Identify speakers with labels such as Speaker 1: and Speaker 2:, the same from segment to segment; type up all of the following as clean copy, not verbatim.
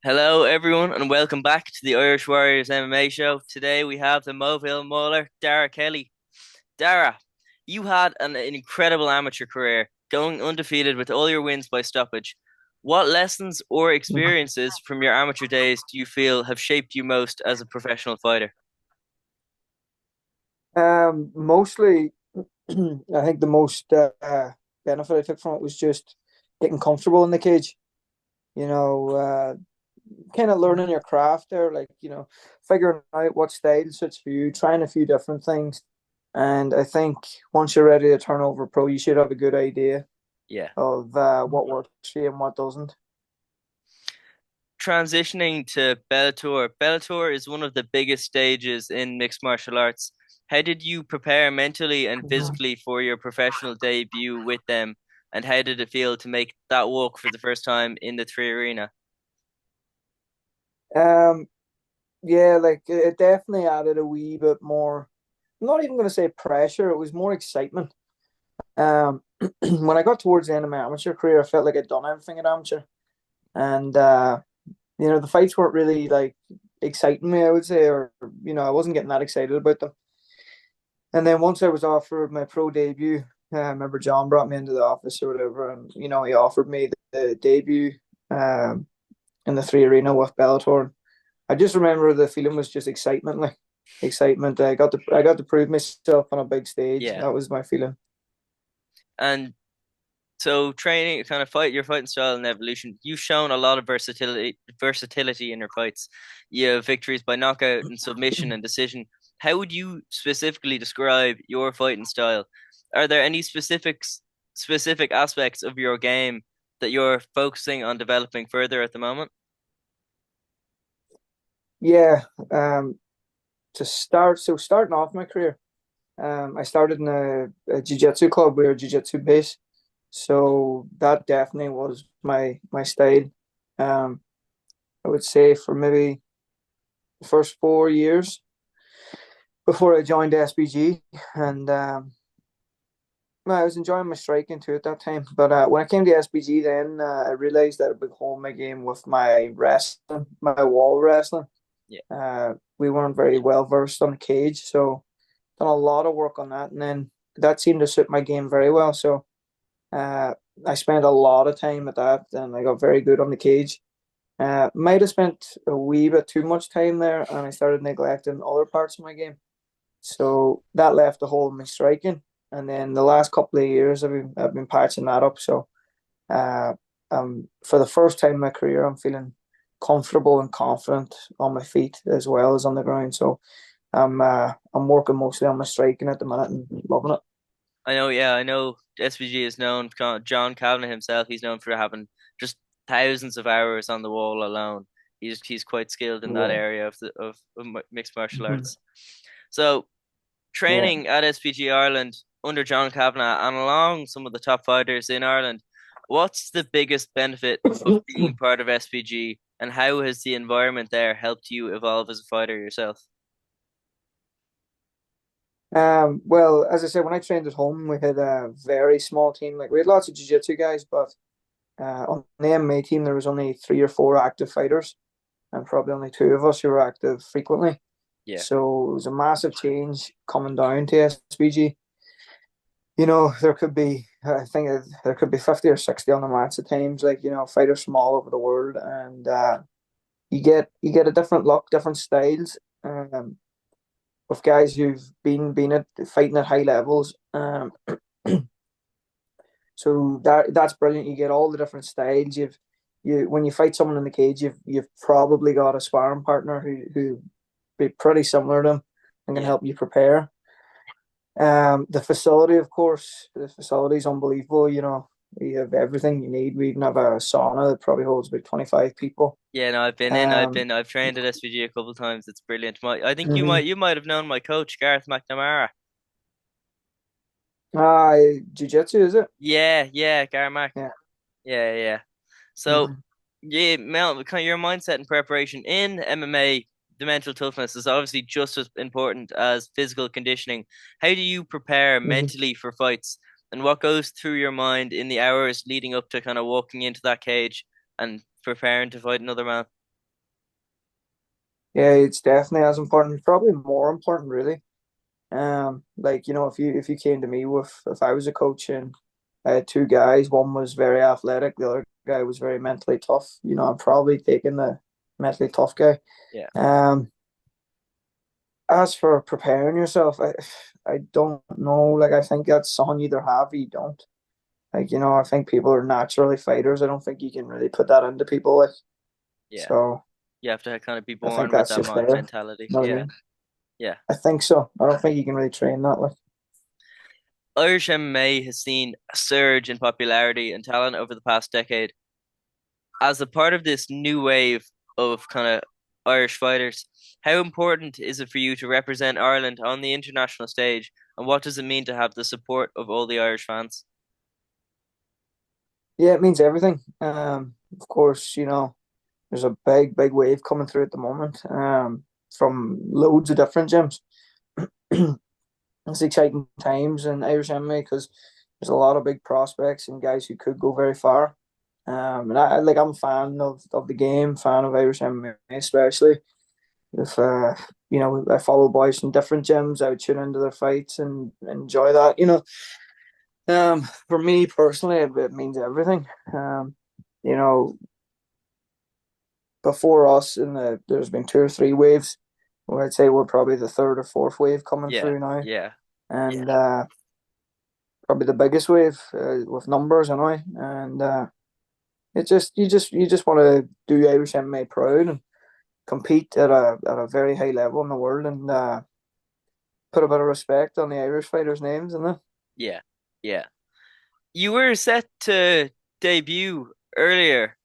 Speaker 1: Hello, everyone, and welcome back to the Irish Warriors MMA show. Today we have the Movile Mauler, Darragh Kelly. Darragh, you had an incredible amateur career, going undefeated with all your wins by stoppage. What lessons or experiences from your amateur days do you feel have shaped you most as a professional fighter?
Speaker 2: Mostly, I think the most benefit I took from it was just getting comfortable in the cage. You know, kind of learning your craft there, like figuring out what style suits for you, trying a few different things. And I think once you're ready to turn over pro, you should have a good idea
Speaker 1: Yeah.
Speaker 2: of what works for you and what doesn't.
Speaker 1: Transitioning to Bellator. Bellator is one of the biggest stages in mixed martial arts. How did you prepare mentally and
Speaker 2: Mhm.
Speaker 1: physically for your professional debut with them? And how did it feel to make that walk for the first time in the three arena?
Speaker 2: Um, yeah, like it definitely added a wee bit more. I'm not even going to say pressure; it was more excitement. Um, when I got towards the end of my amateur career, I felt like I'd done everything at amateur, and the fights weren't really like exciting me. I would say, or I wasn't getting that excited about them. And then once I was offered my pro debut, I remember John brought me into the office or whatever, and he offered me the debut um, in the three arena with Bellator. I just remember the feeling was just excitement, like excitement. I got to prove myself on a big stage.
Speaker 1: Yeah.
Speaker 2: That was my feeling.
Speaker 1: And so training kind of fight your fighting style and evolution, you've shown a lot of versatility in your fights. You have victories by knockout and submission and decision. How would you specifically describe your fighting style? Are there any specific aspects of your game that you're focusing on developing further at the moment?
Speaker 2: Yeah, starting off my career, I started in a jiu-jitsu club. We were a jiu-jitsu base, so that definitely was my style. Um, I would say for maybe the first 4 years before I joined SBG, and well, I was enjoying my striking too at that time. But when I came to SBG, then I realized that I would hone my game with my wrestling, my wall wrestling.
Speaker 1: Yeah.
Speaker 2: We weren't very well versed on the cage, so done a lot of work on that, and then that seemed to suit my game very well. So uh, I spent a lot of time at that, and I got very good on the cage. Might have spent a wee bit too much time there, and I started neglecting other parts of my game. So that left a hole in my striking. And then the last couple of years, I've been patching that up. So uh, for the first time in my career, I'm feeling comfortable and confident on my feet as well as on the ground. So I'm working mostly on my striking at the minute and loving it.
Speaker 1: I know SVG is known, John Kavanagh himself, he's known for having just thousands of hours on the wall alone. He's quite skilled in that
Speaker 2: Yeah.
Speaker 1: area of mixed martial
Speaker 2: Hmm.
Speaker 1: arts. So
Speaker 2: Yeah.
Speaker 1: training at SPG Ireland under John Kavanagh and along some of the top fighters in Ireland, what's the biggest benefit of being part of SPG and how has the environment there helped you evolve as a fighter yourself?
Speaker 2: Well, as I said, when I trained at home, we had a very small team. Like we had lots of jiu-jitsu guys, but on the MMA team, there was only three or four active fighters, and probably only two of us who were active frequently.
Speaker 1: Yeah,
Speaker 2: So it was a massive change coming down to SBG. There could be, I think there could be 50 or 60 on the mats at times, like, fighters from all over the world. And you get a different look, different styles, with guys who've been at fighting at high levels. So that's brilliant. You get all the different styles. When you fight someone in the cage, you've probably got a sparring partner who be pretty similar to them and can
Speaker 1: yeah.
Speaker 2: help you prepare. The facility, of course, the facility is unbelievable. We have everything you need. We even have a sauna that probably holds about 25 people.
Speaker 1: Yeah, no,
Speaker 2: Um,
Speaker 1: I've trained at SVG a couple of times. It's brilliant. I think
Speaker 2: mhm.
Speaker 1: you might have known my coach, Gareth McNamara.
Speaker 2: Jiu-jitsu, is it?
Speaker 1: Yeah, Garmac.
Speaker 2: Yeah.
Speaker 1: Yeah. So,
Speaker 2: Mhm.
Speaker 1: yeah, Mel, kind of your mindset and preparation in MMA, the mental toughness is obviously just as important as physical conditioning. How do you prepare
Speaker 2: Mhm.
Speaker 1: mentally for fights, and what goes through your mind in the hours leading up to kind of walking into that cage and preparing to fight another man?
Speaker 2: Yeah, it's definitely as important, probably more important, really. Like if you came to me with if I was a coach and I had two guys, one was very athletic, the other guy was very mentally tough. I'm probably taking the mentally tough guy.
Speaker 1: Yeah,
Speaker 2: Um, as for preparing yourself, I don't know. Like I think that's something you either have or you don't. Like I think people are naturally fighters. I don't think you can really put that into people. Like
Speaker 1: yeah.
Speaker 2: so,
Speaker 1: You have to kind of be
Speaker 2: I think
Speaker 1: born with
Speaker 2: that's
Speaker 1: that
Speaker 2: just there.
Speaker 1: mentality.
Speaker 2: You know what I
Speaker 1: Yeah,
Speaker 2: mean?
Speaker 1: yeah.
Speaker 2: I think so. I don't think you can really train that. Like
Speaker 1: Irish MMA has seen a surge in popularity and talent over the past decade. As a part of this new wave of kind of Irish fighters, how important is it for you to represent Ireland on the international stage, and what does it mean to have the support of all the Irish fans?
Speaker 2: yeah, it means everything. Of course, there's a big wave coming through at the moment. From loads of different gyms. It's exciting times in Irish MMA because there's a lot of big prospects and guys who could go very far. And I'm a fan of the game, fan of Irish MMA especially. If I follow boys from different gyms, I would tune into their fights and enjoy that. For me personally, it means everything. You know, before us, there's been two or three waves. Where I'd say we're probably the third or fourth wave coming
Speaker 1: Yeah,
Speaker 2: through now,
Speaker 1: yeah,
Speaker 2: and probably the biggest wave with numbers anyway. And it just you just want to do Irish MMA proud and compete at a very high level in the world and put a bit of respect on the Irish fighters' names, and
Speaker 1: yeah, yeah. You were set to debut earlier,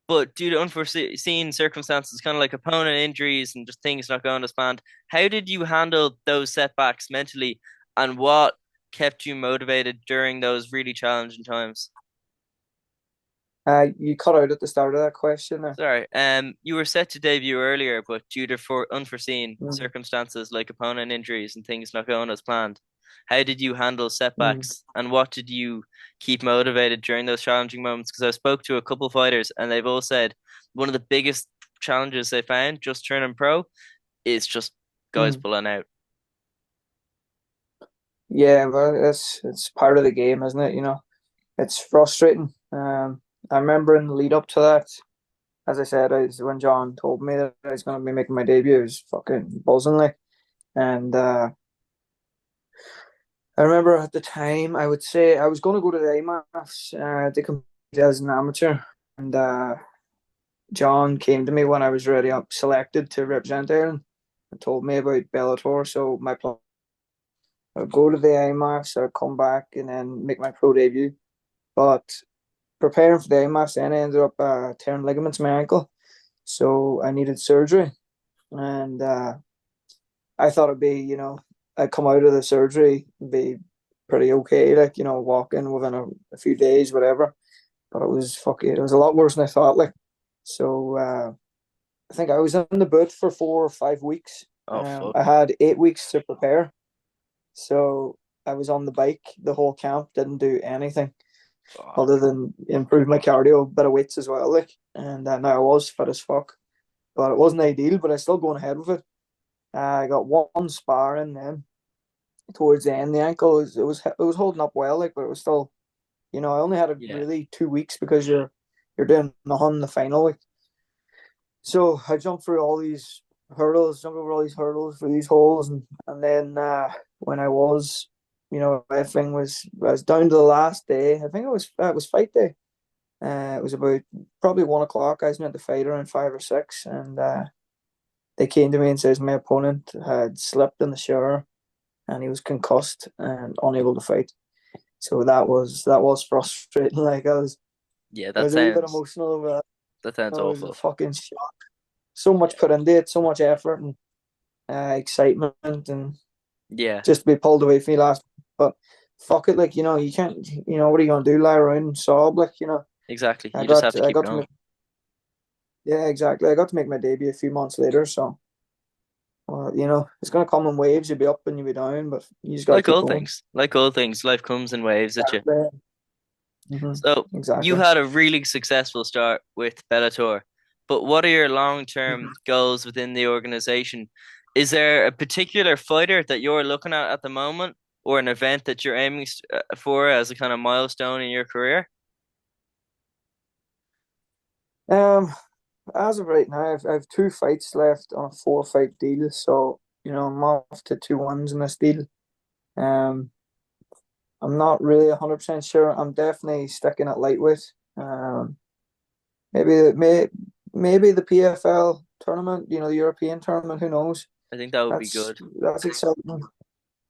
Speaker 1: but due to unforeseen circumstances, kind of like opponent injuries and just things not going as planned, how did you handle those setbacks mentally, and what kept you motivated during those really challenging times?
Speaker 2: you cut out at the start of that question there.
Speaker 1: Sorry, you were set to debut earlier, but due to for unforeseen
Speaker 2: Mm,
Speaker 1: circumstances like opponent injuries and things not going as planned, how did you handle
Speaker 2: mm,
Speaker 1: setbacks, and what did you keep motivated during those challenging moments? Because I spoke to a couple fighters, and they've all said one of the biggest challenges they found just turning pro is just guys
Speaker 2: mm.
Speaker 1: pulling out.
Speaker 2: Yeah, well, it's part of the game, isn't it? It's frustrating. I remember in the lead up to that, as I said, when John told me that I was going to be making my debut, I was fucking buzzing like. And I remember at the time, I would say I was going to go to the AMAFs to compete as an amateur, and John came to me when I was already up selected to represent Ireland and told me about Bellator. So my plan, I'd go to the AMAFs, I'd come back and then make my pro debut. But preparing for the AMAFs, then I ended up tearing ligaments in my ankle, so I needed surgery, and I thought it'd be, I'd come out of the surgery, be pretty okay, like, walking within a few days, whatever. But it was fucking, it was a lot worse than I thought, like. So I think I was in the boot for 4 or 5 weeks.
Speaker 1: Oh fuck!
Speaker 2: I had 8 weeks to prepare, so I was on the bike the whole camp, didn't do anything other
Speaker 1: Fuck!
Speaker 2: than improve my cardio, a bit of weights as well, like. And now I was fit as fuck, but it wasn't ideal. But I still going ahead with it. I got one spar in then towards the end. The ankle it was holding up well, like, but it was still, I only had it
Speaker 1: Yeah,
Speaker 2: really 2 weeks because you're doing the final, like. So I jumped through all these hurdles, jumped over all these hurdles for these holes, and then when everything was down to the last day. I think it was fight day. It was about probably 1 o'clock. I was meant to fight around 5 or 6, and they came to me and says my opponent had slipped in the shower and he was concussed and unable to fight. So that was frustrating. Like
Speaker 1: yeah.
Speaker 2: I was a wee bit emotional, but
Speaker 1: That sounds
Speaker 2: I was a
Speaker 1: awful.
Speaker 2: fucking shock. So much put into it, so much effort and excitement, and
Speaker 1: Yeah,
Speaker 2: just to be pulled away from me last. But fuck it, like, you can't. What are you gonna do? Lie around and sob, like.
Speaker 1: exactly.
Speaker 2: I
Speaker 1: You just have
Speaker 2: got
Speaker 1: to
Speaker 2: I
Speaker 1: keep
Speaker 2: got to
Speaker 1: going.
Speaker 2: make Yeah, exactly. I got to make my debut a few months later, so it's gonna come in waves. You'll be up and you'll be down, but you just gotta keep going.
Speaker 1: Like all things, life comes in waves at you.
Speaker 2: Exactly. Hmm.
Speaker 1: So you
Speaker 2: Exactly.
Speaker 1: had a really successful start with Bellator. But what are your long-term goals within the organization? Is there a particular fighter that you're looking at the moment, or an event that you're aiming for as a kind of milestone in your career?
Speaker 2: Um, as of right now, I've two fights left on a four-fight deal, so I'm off to 2 wins in this deal. Um, I'm not really 100% sure. I'm definitely sticking at lightweight. Maybe maybe the PFL tournament, the European tournament. Who knows?
Speaker 1: I think that would be
Speaker 2: That's
Speaker 1: good.
Speaker 2: that's exciting.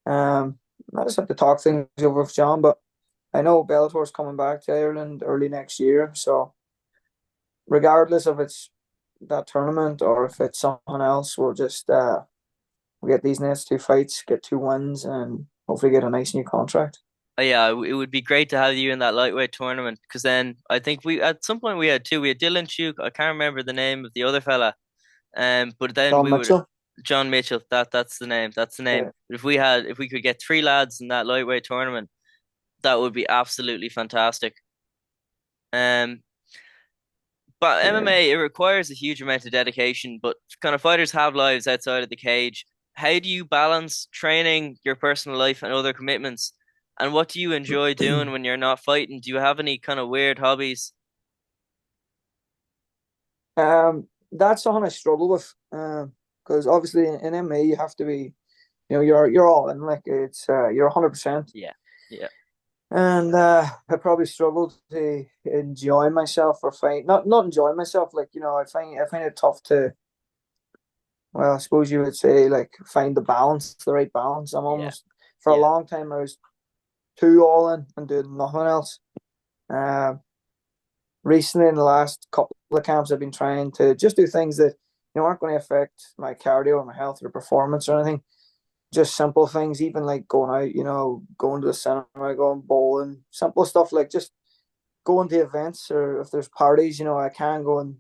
Speaker 2: Um, I just have to talk things over with John, but I know Bellator's coming back to Ireland early next year, so regardless if it's that tournament or if it's something else, we'll get these next two fights, get 2 wins, and hopefully get a nice new contract.
Speaker 1: Yeah, it would be great to have you in that lightweight tournament because then I think we at some point we had two. We had Dylan Chuk. I can't remember the name of the other fella. But then
Speaker 2: John
Speaker 1: we would
Speaker 2: Mitchell.
Speaker 1: John Mitchell. That's the name. That's the name.
Speaker 2: Yeah.
Speaker 1: If we could get three lads in that lightweight tournament, that would be absolutely fantastic. Um, but
Speaker 2: Yeah.
Speaker 1: MMA, it requires a huge amount of dedication, but kind of fighters have lives outside of the cage. How do you balance training, your personal life, and other commitments? And what do you enjoy doing when you're not fighting? Do you have any kind of weird hobbies?
Speaker 2: That's something I struggle with. Because obviously in MMA you have to be, you're all in, like you're 100%.
Speaker 1: Yeah, yeah,
Speaker 2: And I probably struggled to enjoy myself or find not enjoy myself. Like, I find it tough to, well, I suppose you would say, like, find the right balance. I'm
Speaker 1: yeah,
Speaker 2: almost For a
Speaker 1: yeah,
Speaker 2: long time I was too all in and doing nothing else. Um, Recently in the last couple of camps, I've been trying to just do things that aren't going to affect my cardio or my health or performance or anything. Just simple things, even like going out, going to the cinema, going bowling, simple stuff like just going to events, or if there's parties, I can go, and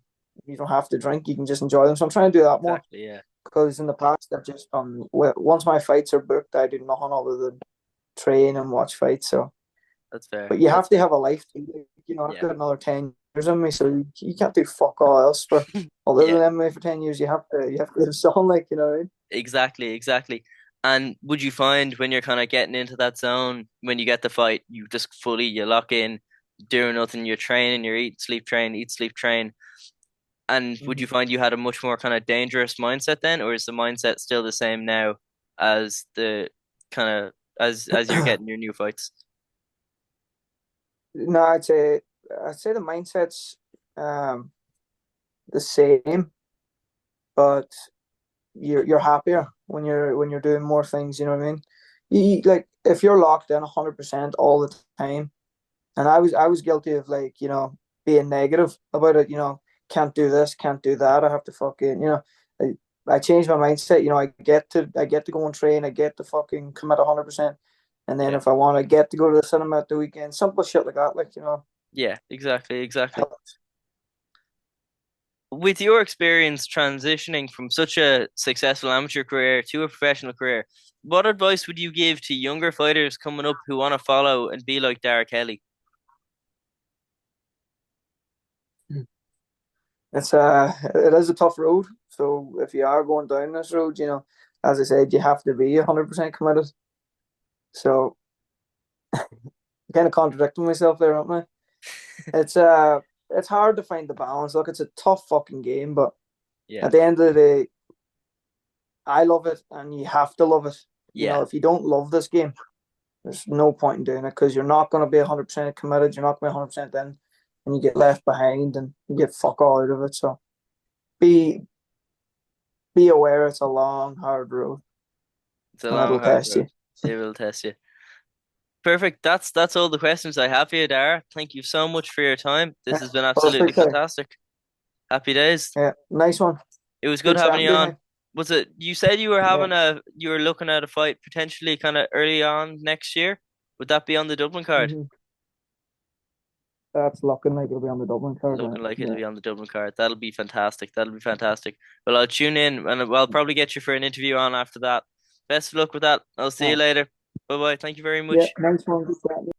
Speaker 2: you don't have to drink, you can just enjoy them. So I'm trying to do that more,
Speaker 1: exactly. Yeah,
Speaker 2: because in the past I've just once my fights are booked, I do nothing other than train and watch fights. So,
Speaker 1: that's fair.
Speaker 2: but you
Speaker 1: That's
Speaker 2: have to
Speaker 1: fair.
Speaker 2: have a life too. I've
Speaker 1: Yeah,
Speaker 2: got another 10 years on me, so you can't do fuck all else for other
Speaker 1: yeah.
Speaker 2: than MMA for 10 years. You have to do something, like, what I mean?
Speaker 1: Exactly, exactly. And would you find when you're kind of getting into that zone, when you get the fight, you just you lock in, doing nothing, you're training, you're eat, sleep, train. And would you
Speaker 2: Mhm.
Speaker 1: find you had a much more kind of dangerous mindset then, or is the mindset still the same now as the kind of as you're getting your new fights?
Speaker 2: No, I'd say the mindset's um the same, but you're happier when you're doing more things. You know what I mean? Like, if you're locked in 100% all the time, and I was guilty of, like, being negative about it. Can't do this, can't do that. I have to fucking, I changed my mindset. I get to go and train. I get to fucking commit 100%. And then
Speaker 1: Yeah.
Speaker 2: if I want, I get to go to the cinema at the weekend. Simple shit like that. Like,
Speaker 1: Yeah, exactly, exactly.
Speaker 2: helps.
Speaker 1: With your experience transitioning from such a successful amateur career to a professional career, what advice would you give to younger fighters coming up who want to follow and be like Darragh Kelly?
Speaker 2: It is a tough road. So if you are going down this road, as I said, you have to be 100% committed. So, kind of contradicting myself there, aren't I? It's uh it's hard to find the balance. Look, it's a tough fucking game, but
Speaker 1: Yeah,
Speaker 2: at the end of the day, I love it, and you have to love it.
Speaker 1: yeah,
Speaker 2: If you don't love this game, there's no point in doing it, because you're not going to be 100% committed. You're not going to be 100% in, and you get left behind and you get fuck all out of it. So be be aware it's a long, hard road,
Speaker 1: it's a
Speaker 2: and
Speaker 1: long,
Speaker 2: it'll
Speaker 1: hard
Speaker 2: test
Speaker 1: road.
Speaker 2: you.
Speaker 1: It will test you. Perfect. That's all the questions I have for you, Dara. Thank you so much for your time. This
Speaker 2: Yeah,
Speaker 1: has been absolutely
Speaker 2: perfect.
Speaker 1: fantastic. Happy days.
Speaker 2: Yeah, nice one.
Speaker 1: It was good
Speaker 2: Good
Speaker 1: having
Speaker 2: chatting
Speaker 1: you
Speaker 2: to you,
Speaker 1: on.
Speaker 2: mate.
Speaker 1: Was it you said
Speaker 2: Yeah.
Speaker 1: you were looking at a fight potentially kind of early on next year? Would that be on the Dublin card?
Speaker 2: hmm That's looking like it'll be on the Dublin card.
Speaker 1: Looking like it'll
Speaker 2: Yeah.
Speaker 1: be on the Dublin card. That'll be fantastic. That'll be fantastic. Well, I'll tune in and I'll probably get you for an interview on after that. Best of luck with that. I'll see you
Speaker 2: Oh,
Speaker 1: later. Bye bye. Thank you very
Speaker 2: yeah,
Speaker 1: much.
Speaker 2: nice one. Good chatting.